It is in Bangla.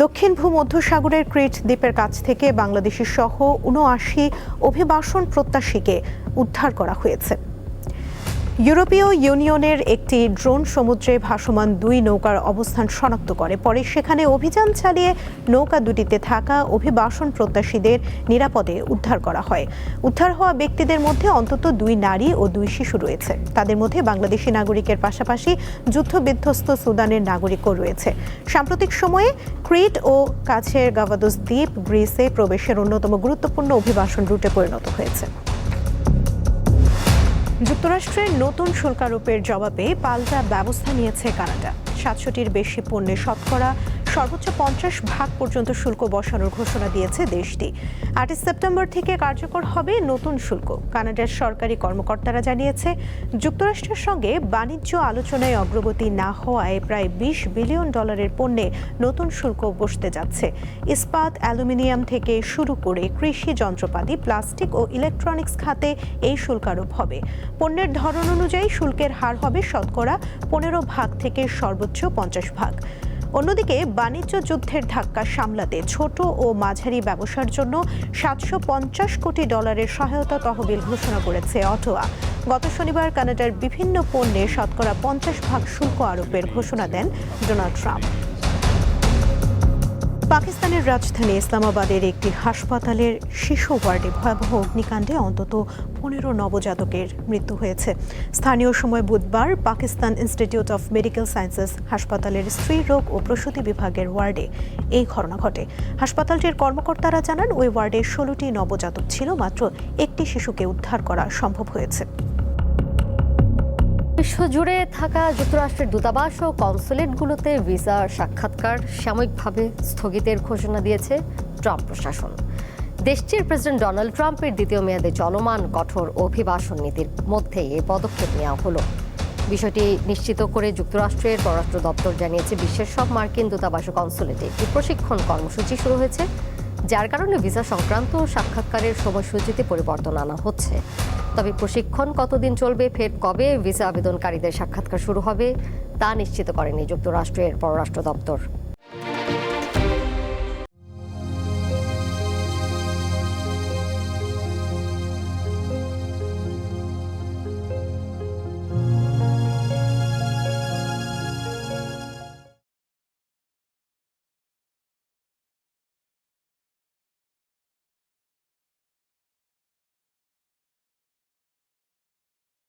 দক্ষিণ ভূমধ্যসাগরের ক্রিট দ্বীপের কাছ থেকে বাংলাদেশি সহ ৭৯ অভিবাসন প্রত্যাশীকে উদ্ধার করা হয়েছে। ইউরোপীয় ইউনিয়নের একটি ড্রোন সমুদ্রে ভাসমান ২ নৌকার অবস্থান শনাক্ত করে। পরে সেখানে অভিযান চালিয়ে নৌকা দুটিতে থাকা অভিবাসন প্রত্যাশীদের নিরাপদে উদ্ধার করা হয়। উদ্ধার হওয়া ব্যক্তিদের মধ্যে অন্তত ২ নারী ও ২ শিশু রয়েছে। তাদের মধ্যে বাংলাদেশি নাগরিকের পাশাপাশি যুদ্ধবিধ্বস্ত সুদানের নাগরিকও রয়েছে। সাম্প্রতিক সময়ে ক্রিট ও কাছের গাভাদোস দ্বীপ গ্রিসে প্রবেশের অন্যতম গুরুত্বপূর্ণ অভিবাসন রুটে পরিণত হয়েছে। যুক্তরাষ্ট্রের নতুন শুল্কারোপের জবাবে পাল্টা ব্যবস্থা নিয়েছে কানাডা। ৭০০টির বেশি পণ্যে শতকরা সর্বোচ্চ ৫০% পর্যন্ত শুল্ক বসানোর ঘোষণা দিয়েছে দেশটি। ৮ সেপ্টেম্বর থেকে কার্যকর হবে নতুন শুল্ক। কানাডার সরকারি কর্মকর্তারা জানিয়েছে, যুক্তরাষ্ট্রের সঙ্গে বাণিজ্য আলোচনায় অগ্রগতি না হওয়ায় প্রায় $২০ বিলিয়ন পণ্যে নতুন শুল্ক বসতে যাচ্ছে। ইস্পাত, অ্যালুমিনিয়াম থেকে শুরু করে কৃষি যন্ত্রপাতি, প্লাস্টিক ও ইলেকট্রনিক্স খাতে এই শুল্কারোপ হবে। পণ্যের ধরন অনুযায়ী শুল্কের হার হবে শতকরা ১৫% থেকে সর্বোচ্চ ৫০%। অন্যদিকে বাণিজ্য যুদ্ধের ধাক্কা সামলাতে ছোট ও মাঝারি ব্যবসার জন্য $৭৫০ কোটি সহায়তা তহবিল ঘোষণা করেছে অটোয়া। গত শনিবার কানাডার বিভিন্ন পণ্যে শতকরা ৫০% শুল্ক আরোপের ঘোষণা দেন ডোনাল্ড ট্রাম্প। পাকিস্তানের রাজধানী ইসলামাবাদের একটি হাসপাতালের শিশু ওয়ার্ডে ভয়াবহ অগ্নিকাণ্ডে অন্তত ১৫ নবজাতকের মৃত্যু হয়েছে। স্থানীয় সময় বুধবার Pakistan institute of medical sciences হাসপাতালের স্ত্রী রোগ ও প্রসূতি বিভাগের ওয়ার্ডে এই ঘটনা ঘটে। হাসপাতালটির কর্মকর্তারা জানান, ওই ওয়ার্ডে ১৬টি নবজাতক ছিল। মাত্র একটি শিশুকে উদ্ধার করা সম্ভব হয়েছে। বিশ্বজুড়ে থাকা যুক্তরাষ্ট্রের দূতাবাস ও কনসুলেটগুলোতে ভিসার সাক্ষাৎকার সাময়িকভাবে স্থগিতের ঘোষণা দিয়েছে ট্রাম্প প্রশাসন। দেশটির প্রেসিডেন্ট ডোনাল্ড ট্রাম্পের দ্বিতীয় মেয়াদে চলমান কঠোর অভিবাসন নীতির মধ্যে এই পদক্ষেপ নেওয়া হলো। বিষয়টি নিশ্চিত করে যুক্তরাষ্ট্রের পররাষ্ট্র দপ্তর জানিয়েছে, বিশ্বের সব মার্কিন দূতাবাস ও কনসুলেটে একটি প্রশিক্ষণ কর্মসূচি শুরু হয়েছে, যার কারণে ভিসা সংক্রান্ত সাক্ষাৎকারের সময়সূচিতে পরিবর্তন আনা হচ্ছে। তবে প্রশিক্ষণ কতদিন চলবে, ফের কবে ভিসা আবেদনকারীদের সাক্ষাৎকার শুরু হবে তা নিশ্চিত করেনি যুক্তরাষ্ট্রের পররাষ্ট্র দপ্তর।